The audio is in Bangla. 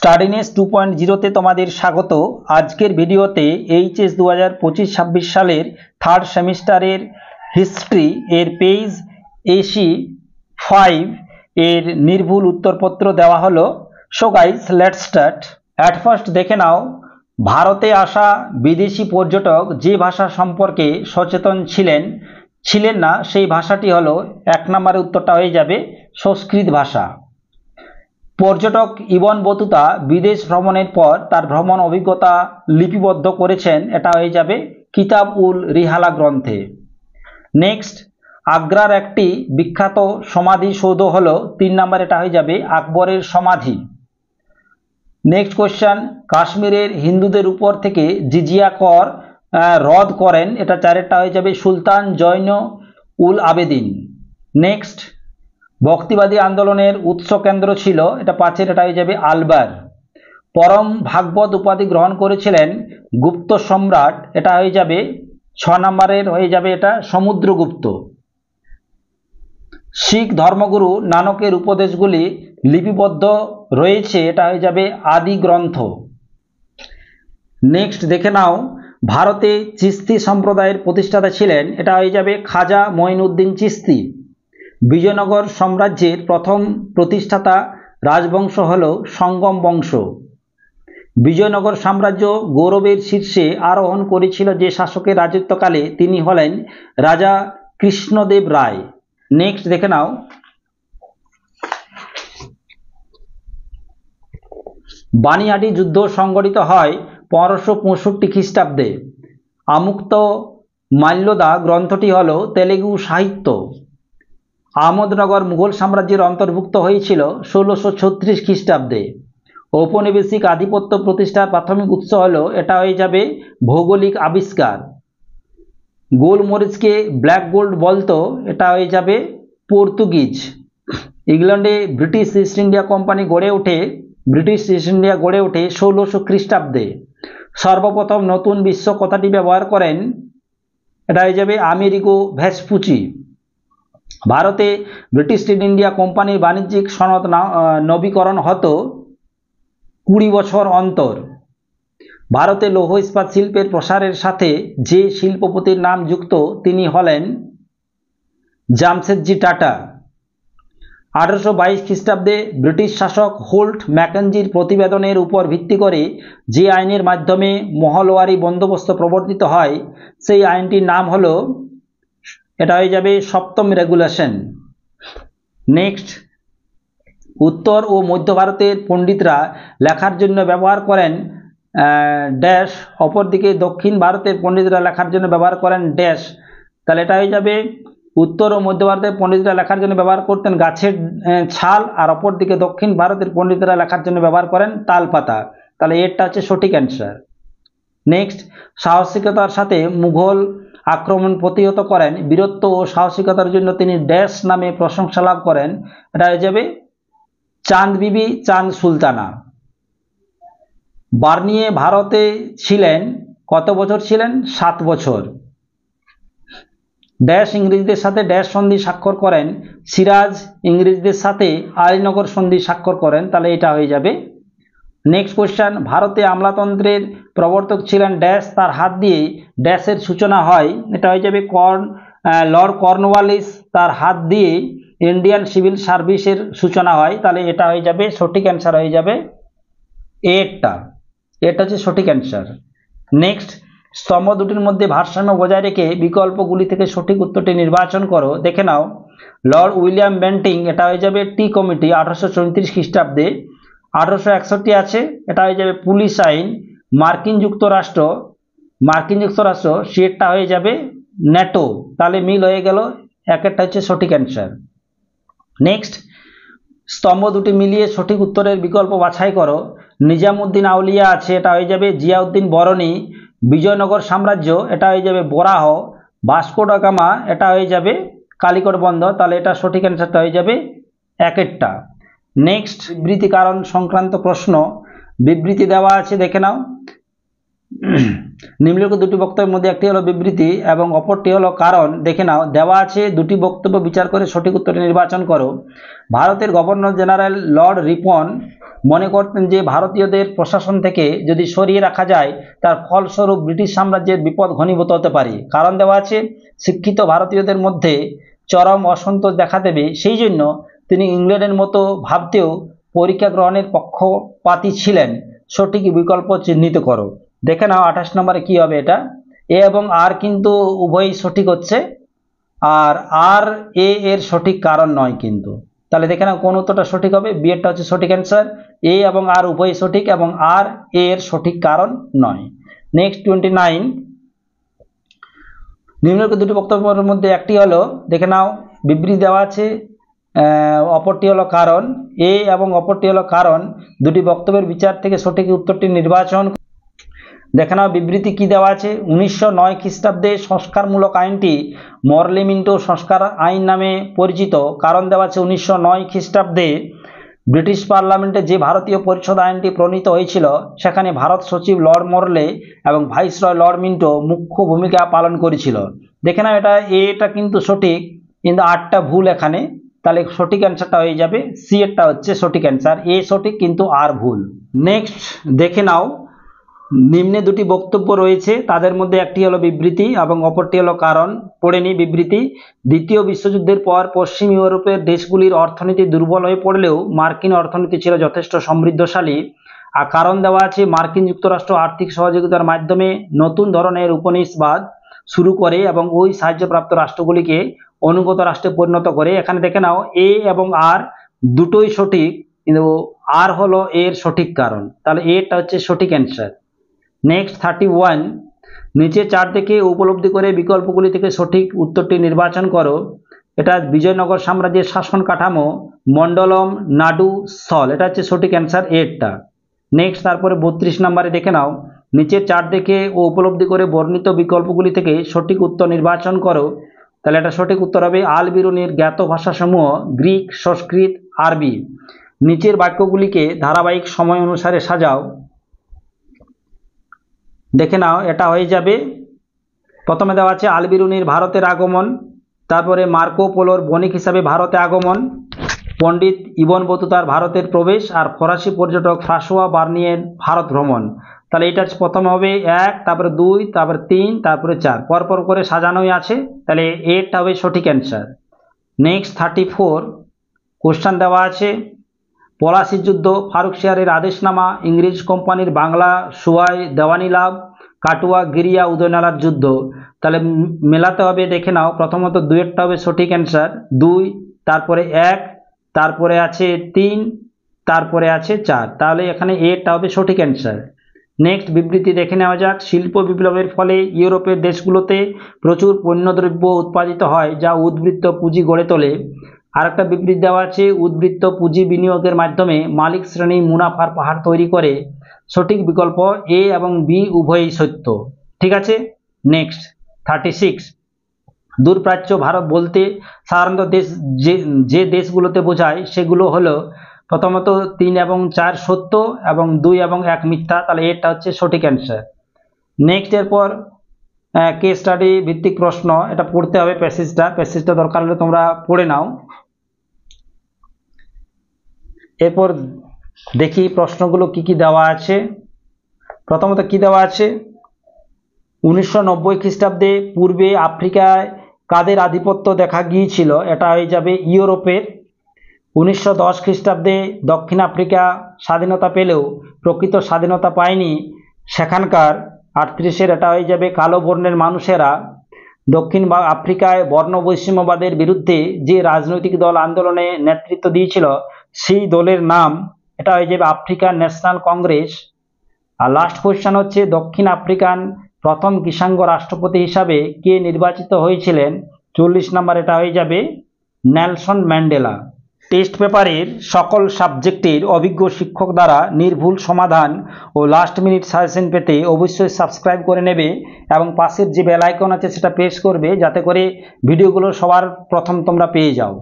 স্টাডিনেস 2.0 তে তোমাদের স্বাগত। আজকের ভিডিওতে এইচএস 2025-26 সালের থার্ড সেমিস্টারের হিস্ট্রি এর পেজ 85 এর নির্ভুল উত্তরপত্র দেওয়া হলো। So guys, let's start. At first দেখে নাও, ভারতে আসা বিদেশি পর্যটক যে ভাষা সম্পর্কে সচেতন ছিলেন না সেই ভাষাটি হলো, 1 নম্বরের উত্তরটা হয়ে যাবে সংস্কৃত ভাষা। পর্যটক ইবন বতুতা বিদেশ ভ্রমণের পর তার ভ্রমণ অভিজ্ঞতা লিপিবদ্ধ করেছেন, এটা হয়ে যাবে কিতাব উল রিহালা গ্রন্থে। নেক্সট, আগ্রার একটি বিখ্যাত সমাধিসৌধ হলো 3 নম্বর, এটা হয়ে যাবে আকবরের সমাধি। নেক্সট কোয়েশ্চেন, কাশ্মীরের হিন্দুদের উপর থেকে জিজিয়া কর রদ করেন, এটা 4টা হয়ে যাবে সুলতান জৈন উল আবেদিন। নেক্সট, ভক্তিবাদী আন্দোলনের উৎস কেন্দ্র ছিল, এটা 5-এর, এটা হয়ে যাবে আলবার। পরম ভাগবত উপাধি গ্রহণ করেছিলেন গুপ্ত সম্রাট, এটা হয়ে যাবে 6 নম্বরের, হয়ে যাবে এটা সমুদ্রগুপ্ত। শিখ ধর্মগুরু নানকের উপদেশগুলি লিপিবদ্ধ রয়েছে, এটা হয়ে যাবে আদি গ্রন্থ। নেক্সট দেখে নাও, ভারতে চিস্তি সম্প্রদায়ের প্রতিষ্ঠাতা ছিলেন, এটা হয়ে যাবে খাজা মঈনুদ্দিন চিস্তি। বিজয়নগর সাম্রাজ্যের প্রথম প্রতিষ্ঠাতা রাজবংশ হল সঙ্গম বংশ। বিজয়নগর সাম্রাজ্য গৌরবের শীর্ষে আরোহণ করেছিল যে শাসকের রাজত্বকালে, তিনি হলেন রাজা কৃষ্ণদেব রায়। নেক্সট দেখে নাও, বানিহাটি যুদ্ধ সংঘটিত হয় 1565 খ্রিস্টাব্দে। আমুক্ত মাল্যদা গ্রন্থটি হল তেলেগু সাহিত্য। আহমদনগর মুঘল সাম্রাজ্যের অন্তর্ভুক্ত হয়েছিল 1636 খ্রিস্টাব্দে। ঔপনিবেশিক আধিপত্য প্রতিষ্ঠার প্রাথমিক উৎস হল, এটা হয়ে যাবে ভৌগোলিক আবিষ্কার। গোলমরিচকে ব্ল্যাক গোল্ড বলতো, এটা হয়ে যাবে পর্তুগিজ। ইংল্যান্ডে ব্রিটিশ ইস্ট ইন্ডিয়া কোম্পানি গড়ে ওঠে 1600 খ্রিস্টাব্দে। সর্বপ্রথম নতুন বিশ্ব কথাটি ব্যবহার করেন, এটা হয়ে যাবে আমেরিগো ভেসপুচি। ভারতে ব্রিটিশ ইস্ট ইন্ডিয়া কোম্পানির বাণিজ্যিক সনদ নবীকরণ হতো 20 বছর অন্তর। ভারতে লৌহ ইস্পাত শিল্পের প্রসারের সাথে যে শিল্পপতির নাম যুক্ত, তিনি হলেন জামশেদজি টাটা। 1822 খ্রিস্টাব্দে ব্রিটিশ শাসক হোল্ট ম্যাকেঞ্জির প্রতিবেদনের উপর ভিত্তি করে যে আইনের মাধ্যমে মহলওয়ারি বন্দোবস্ত প্রবর্তিত হয়, সেই আইনটির নাম হলো, এটা হয়ে যাবে 7ম রেগুলেশন। নেক্সট, উত্তর ও মধ্য ভারতের পণ্ডিতরা লেখার জন্য ব্যবহার করেন ড্যাশ, অপরদিকে দক্ষিণ ভারতের পণ্ডিতরা লেখার জন্য ব্যবহার করেন ড্যাশ। তাহলে এটা হয়ে যাবে উত্তর ও মধ্য ভারতের পণ্ডিতরা লেখার জন্য ব্যবহার করতেন গাছের ছাল, আর অপরদিকে দক্ষিণ ভারতের পণ্ডিতরা লেখার জন্য ব্যবহার করেন তাল পাতা। তাহলে এরটা হচ্ছে সঠিক অ্যান্সার। নেক্সট, সাহসিকতার সাথে মুঘল আক্রমণ প্রতিহত করেন, বীরত্ব ও সাহসিকতার জন্য তিনি ড্যাশ নামে প্রশংসা লাভ করেন, এটা হয়ে যাবে চাঁদ বিবি চাঁদ সুলতানা। বার্নিয়ে ভারতে ছিলেন কত বছর ছিলেন? 7 বছর। ড্যাশ ইংরেজদের সাথে ড্যাশ সন্ধি স্বাক্ষর করেন, সিরাজ ইংরেজদের সাথে আলীনগর সন্ধি স্বাক্ষর করেন, তাহলে এটা হয়ে যাবে। নেক্সট কোয়েশ্চেন, ভারতে আমলাতন্ত্রের প্রবর্তক ছিলেন ড্যাশ, তার হাত দিয়ে ড্যাশের সূচনা হয়, এটা হয়ে যাবে লর্ড কর্নওয়ালিস, তার হাত দিয়ে ইন্ডিয়ান সিভিল সার্ভিসের সূচনা হয়, তাহলে এটা হয়ে যাবে সঠিক অ্যান্সার, হয়ে যাবে এটা হচ্ছে সঠিক অ্যান্সার। নেক্সট, স্তম্ভ দুটির মধ্যে ভারসাম্য বজায় রেখে বিকল্পগুলি থেকে সঠিক উত্তরটি নির্বাচন করো। দেখে নাও, লর্ড উইলিয়াম বেন্টিং, এটা হয়ে যাবে টি কমিটি 1834 খ্রিস্টাব্দে। 1861 আছে, এটা হয়ে যাবে পুলিশ আইন। মার্কিন যুক্তরাষ্ট্র সেটা হয়ে যাবে ন্যাটো। তাহলে মিল হয়ে গেল, একটা হচ্ছে সঠিক অ্যান্সার। নেক্সট, স্তম্ভ দুটি মিলিয়ে সঠিক উত্তরের বিকল্প বাছাই করো। নিজামুদ্দিন আউলিয়া আছে, এটা হয়ে যাবে জিয়াউদ্দিন বরনি। বিজয়নগর সাম্রাজ্য, এটা হয়ে যাবে বরাহ। ভাস্কো ডা গামা, এটা হয়ে যাবে কালিকট বন্ধ। তাহলে এটা সঠিক অ্যান্সারটা হয়ে যাবে একটা। নেক্সট, বিবৃতি কারণ সংক্রান্ত প্রশ্ন, বিবৃতি দেওয়া আছে, দেখে নাও। নিম্নলিখিত দুটি বক্তব্যের মধ্যে একটি হলো বিবৃতি এবং অপরটি হলো কারণ। দেখে নাও, দেওয়া আছে দুটি বক্তব্য বিচার করে সঠিক উত্তরটি নির্বাচন করো। ভারতের গভর্নর জেনারেল লর্ড রিপন মনে করতেন যে ভারতীয়দের প্রশাসন থেকে যদি সরিয়ে রাখা যায় তার ফলস্বরূপ ব্রিটিশ সাম্রাজ্যের বিপদ ঘনীভূত হতে পারে। কারণ দেওয়া আছে শিক্ষিত ভারতীয়দের মধ্যে চরম অসন্তোষ দেখা দেবে, সেই জন্য তিনি ইংল্যান্ডের মতো ভাবতেও পরীক্ষা গ্রহণের পক্ষপাতী ছিলেন। সঠিক বিকল্প চিহ্নিত করো। দেখে নাও 28 নম্বরে কি হবে, এটা এ এবং আর কিন্তু উভয়ই সঠিক হচ্ছে, আর আর এ এর সঠিক কারণ নয় কিন্তু। তাহলে দেখে নাও কোন উত্তরটা সঠিক হবে। বি এরটা হচ্ছে সঠিক অ্যান্সার। এ এবং আর উভয়ই সঠিক এবং আর এ এর সঠিক কারণ নয়। নেক্সট 29, নিম্নলিখিত দুটি বক্তব্যের মধ্যে একটি হলো, দেখে নাও বিবৃতি দেওয়া আছে, অপরটি হলো কারণ। এ এবং অপরটি হলো কারণ, দুটি বক্তব্যের বিচার থেকে সঠিক উত্তরটি নির্বাচন। দেখে নাও বিবৃতি কি দেওয়া আছে। 1909 খ্রিস্টাব্দে সংস্কারমূলক আইনটি মরলি মিন্টো সংস্কার আইন নামে পরিচিত। কারণ দেওয়া আছে 1909 খ্রিস্টাব্দে ব্রিটিশ পার্লামেন্টে যে ভারতীয় পরিষদ আইনটি প্রণীত হয়েছিল সেখানে ভারত সচিব লর্ড মরলে এবং ভাইসরয় লর্ড মিন্টো মুখ্য ভূমিকা পালন করেছিল। দেখে নাও এটা কিন্তু সঠিক, কিন্তু আরটা ভুল এখানে। তাহলে সঠিক অ্যান্সারটা হয়ে যাবে সি এরটা হচ্ছে সঠিক অ্যান্সার। এ সঠিক কিন্তু আর ভুল। নেক্সট দেখে নাও, নিম্নে দুটি বক্তব্য রয়েছে, তাদের মধ্যে একটি হলো বিবৃতি এবং অপরটি হলো কারণ। পড়ে নিই বিবৃতি। দ্বিতীয় বিশ্বযুদ্ধের পর পশ্চিম ইউরোপের দেশগুলির অর্থনীতি দুর্বল হয়ে পড়লেও মার্কিন অর্থনীতি ছিল যথেষ্ট সমৃদ্ধশালী। আর কারণ দেওয়া আছে মার্কিন যুক্তরাষ্ট্র আর্থিক সহযোগিতার মাধ্যমে নতুন ধরনের উপনিবেশবাদ শুরু করে এবং ওই সাহায্যপ্রাপ্ত রাষ্ট্রগুলিকে অনুগত রাষ্ট্রে পরিণত করে। এখানে দেখে নাও এ এবং আর দুটোই সঠিক, কিন্তু আর হলো এর সঠিক কারণ। তাহলে এটা হচ্ছে সঠিক অ্যান্সার। নেক্সট 31, নিচে চার থেকে উপলব্ধি করে বিকল্পগুলি থেকে সঠিক উত্তরটি নির্বাচন করো। এটা বিজয়নগর সাম্রাজ্যের শাসন কাঠামো, মন্ডলম, নাডু, স্থল। এটা হচ্ছে সঠিক অ্যান্সার এরটা। নেক্সট তারপরে 32 নম্বরে দেখে নাও, নিচের চার থেকে ও উপলব্ধি করে বর্ণিত বিকল্পগুলি থেকে সঠিক উত্তর নির্বাচন করো। তাহলে এটা সঠিক উত্তর হবে আল বিরুনির জ্ঞাত ভাষাসমূহ গ্রিক, সংস্কৃত, আরবি। নিচের বাক্যগুলিকে ধারাবাহিক সময় অনুসারে সাজাও। দেখে নাও এটা হয়ে যাবে, প্রথমে দেওয়া আছে আল বিরুনির ভারতের আগমন, তারপরে মার্কো পোলোর বণিক হিসাবে ভারতে আগমন, পণ্ডিত ইবন বতুতার ভারতের প্রবেশ, আর ফরাসি পর্যটক ফ্রাঁসোয়া বার্নিয়ের ভারত ভ্রমণ। তাহলে এটা প্রথমে হবে 1, তারপরে 2, তারপরে 3, তারপরে 4, পরপর করে সাজানোই আছে। তাহলে এটা হবে সঠিক অ্যান্সার। নেক্সট 34, কোশ্চেন দেওয়া আছে, পলাশির যুদ্ধ, ফারুকশিয়ারের আদেশনামা, ইংরেজ কোম্পানির বাংলা সুয়াই দেওয়ানি লাভ, কাটুয়া গিরিয়া উদয়নালার যুদ্ধ। তাহলে মেলাতে হবে। দেখে নাও প্রথমত 2 হবে সঠিক অ্যান্সার, 2, তারপরে 1, তারপরে আছে 3, তারপরে আছে 4। তাহলে এখানে এটা হবে সঠিক অ্যান্সার। নেক্সট বিবৃতি দেখে নেওয়া যাক। শিল্প বিপ্লবের ফলে ইউরোপের দেশগুলোতে প্রচুর পণ্যদ্রব্য উৎপাদিত হয় যা উদ্বৃত্ত পুঁজি গড়ে তোলে। আরেকটা বিবৃতি দেওয়া আছে, উদ্বৃত্ত পুঁজি বিনিয়োগের মাধ্যমে মালিক শ্রেণী মুনাফার পাহাড় তৈরি করে। সঠিক বিকল্প এ এবং বি উভয়ই সত্য। ঠিক আছে। নেক্সট 36, দূরপ্রাচ্য ভারত বলতে সাধারণত দেশ যে দেশগুলোতে বোঝায় সেগুলো হলো, প্রথমত 3 এবং 4 সত্য এবং 2 এবং 1 মিথ্যা। তাহলে এটা হচ্ছে সঠিক অ্যান্সার। নেক্সট এরপর কেস স্টাডি ভিত্তিক প্রশ্ন, এটা পড়তে হবে প্যাসেজটা দরকার হলে তোমরা পড়ে নাও। এরপর দেখি প্রশ্নগুলো কি কি দেওয়া আছে। প্রথমত কি দেওয়া আছে, 1990 খ্রিস্টাব্দে পূর্বে আফ্রিকায় কাদের আধিপত্য দেখা গিয়েছিল? এটা হয়ে যাবে ইউরোপের। 1910 খ্রিস্টাব্দে দক্ষিণ আফ্রিকা স্বাধীনতা পেলেও প্রকৃত স্বাধীনতা পায়নি সেখানকার 38-এর, এটা হয়ে যাবে কালো বর্ণের মানুষেরা। দক্ষিণ আফ্রিকায় বর্ণ বৈষম্যবাদের বিরুদ্ধে যে রাজনৈতিক দল আন্দোলনে নেতৃত্ব দিয়েছিল সেই দলের নাম, এটা হয়ে যাবে আফ্রিকান ন্যাশনাল কংগ্রেস। আর লাস্ট কোয়েশ্চেন হচ্ছে, দক্ষিণ আফ্রিকান প্রথম কৃষাঙ্গ রাষ্ট্রপতি হিসাবে কে নির্বাচিত হয়েছিলেন? 40 নম্বর, এটা হয়ে যাবে নেলসন ম্যান্ডেলা। টেস্ট পেপারের সকল সাবজেক্টের অভিজ্ঞ শিক্ষক দ্বারা নির্ভুল সমাধান ও লাস্ট মিনিট সাজেশন পেতে অবশ্যই সাবস্ক্রাইব করে নেবে এবং পাশের যে বেল আইকন আছে সেটা প্রেস করবে, যাতে করে ভিডিওগুলো সবার প্রথম তোমরা পেয়ে যাও।